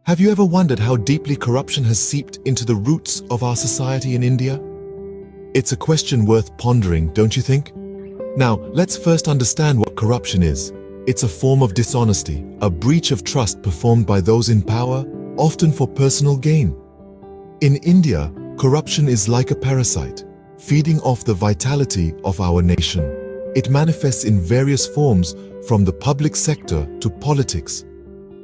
Have you ever wondered how deeply corruption has seeped into the roots of our society in India? It's a question worth pondering, don't you think? Now, let's first understand what corruption is. It's a form of dishonesty, a breach of trust performed by those in power, often for personal gain. In India, corruption is like a parasite, feeding off the vitality of our nation. It manifests in various forms, from the public sector to politics.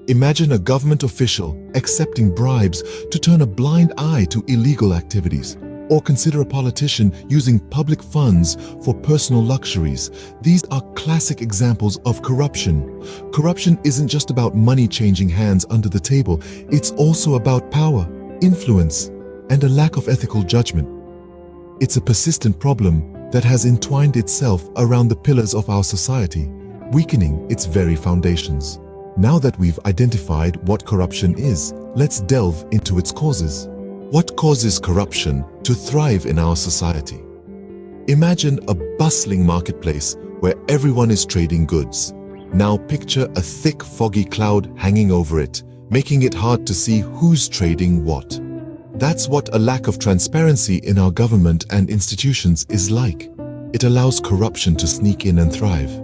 Imagine a government official accepting bribes to turn a blind eye to illegal activities, or consider a politician using public funds for personal luxuries. These are classic examples of corruption. Corruption isn't just about money changing hands under the table, it's also about power, influence, and a lack of ethical judgment. It's a persistent problem that has entwined itself around the pillars of our society, weakening its very foundations. Now that we've identified what corruption is, let's delve into its causes. What causes corruption to thrive in our society? Imagine a bustling marketplace where everyone is trading goods. Now picture a thick, foggy cloud hanging over it, making it hard to see who's trading what. That's what a lack of transparency in our government and institutions is like. It allows corruption to sneak in and thrive.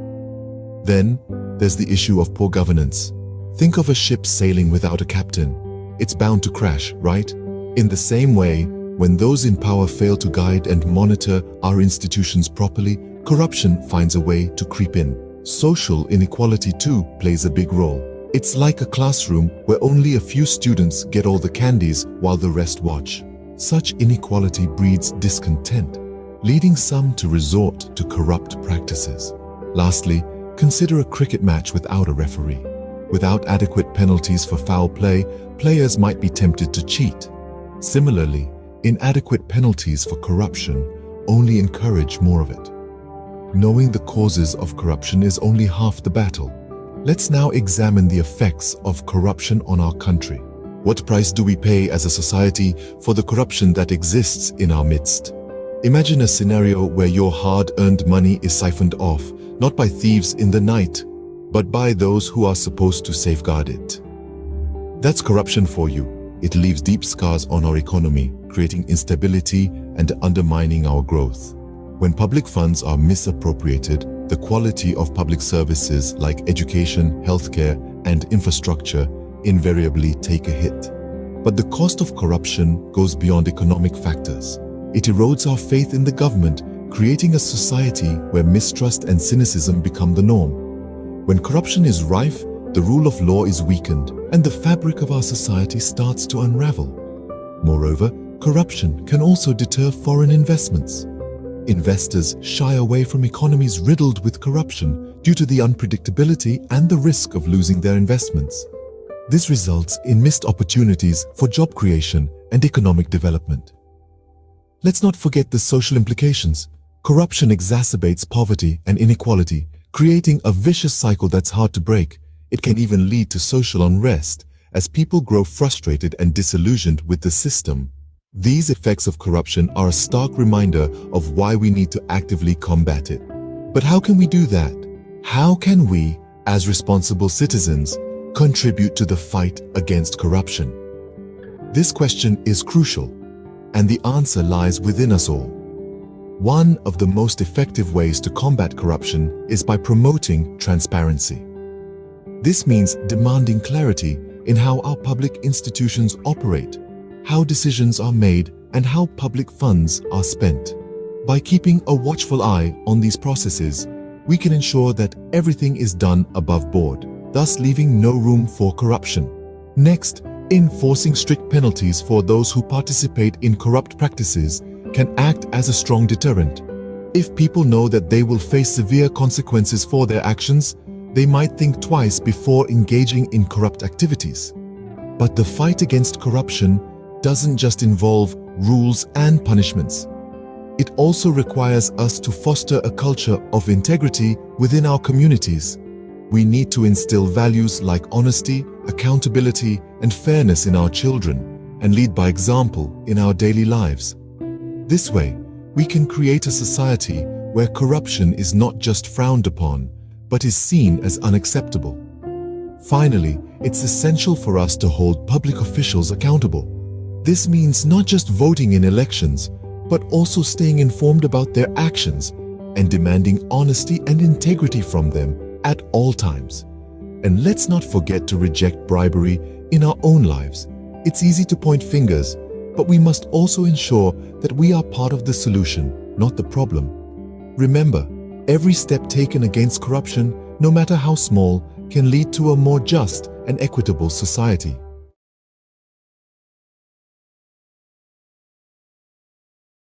Then, there's the issue of poor governance. Think of a ship sailing without a captain. It's bound to crash, right? In the same way, when those in power fail to guide and monitor our institutions properly, corruption finds a way to creep in. Social inequality too plays a big role. It's like a classroom where only a few students get all the candies while the rest watch. Such inequality breeds discontent, leading some to resort to corrupt practices. Lastly, consider a cricket match without a referee. Without adequate penalties for foul play, players might be tempted to cheat. Similarly, inadequate penalties for corruption only encourage more of it. Knowing the causes of corruption is only half the battle. Let's now examine the effects of corruption on our country. What price do we pay as a society for the corruption that exists in our midst? Imagine a scenario where your hard-earned money is siphoned off, not by thieves in the night, but by those who are supposed to safeguard it. That's corruption for you. It leaves deep scars on our economy, creating instability and undermining our growth. When public funds are misappropriated, the quality of public services like education, healthcare, and infrastructure invariably take a hit. But the cost of corruption goes beyond economic factors. It erodes our faith in the government, creating a society where mistrust and cynicism become the norm. When corruption is rife, the rule of law is weakened, and the fabric of our society starts to unravel. Moreover, corruption can also deter foreign investments. Investors shy away from economies riddled with corruption due to the unpredictability and the risk of losing their investments. This results in missed opportunities for job creation and economic development. Let's not forget the social implications. Corruption exacerbates poverty and inequality, creating a vicious cycle that's hard to break. It can even lead to social unrest as people grow frustrated and disillusioned with the system. These effects of corruption are a stark reminder of why we need to actively combat it. But how can we do that? How can we, as responsible citizens, contribute to the fight against corruption? This question is crucial, and the answer lies within us all. One of the most effective ways to combat corruption is by promoting transparency. This means demanding clarity in how our public institutions operate, how decisions are made, and how public funds are spent. By keeping a watchful eye on these processes, we can ensure that everything is done above board, thus leaving no room for corruption. Next, enforcing strict penalties for those who participate in corrupt practices can act as a strong deterrent. If people know that they will face severe consequences for their actions, they might think twice before engaging in corrupt activities. But the fight against corruption doesn't just involve rules and punishments. It also requires us to foster a culture of integrity within our communities. We need to instill values like honesty, accountability, and fairness in our children, and lead by example in our daily lives. This way, we can create a society where corruption is not just frowned upon, but is seen as unacceptable. Finally, it's essential for us to hold public officials accountable. This means not just voting in elections, but also staying informed about their actions and demanding honesty and integrity from them at all times. And let's not forget to reject bribery in our own lives. It's easy to point fingers, but we must also ensure that we are part of the solution, not the problem. Remember, every step taken against corruption, no matter how small, can lead to a more just and equitable society.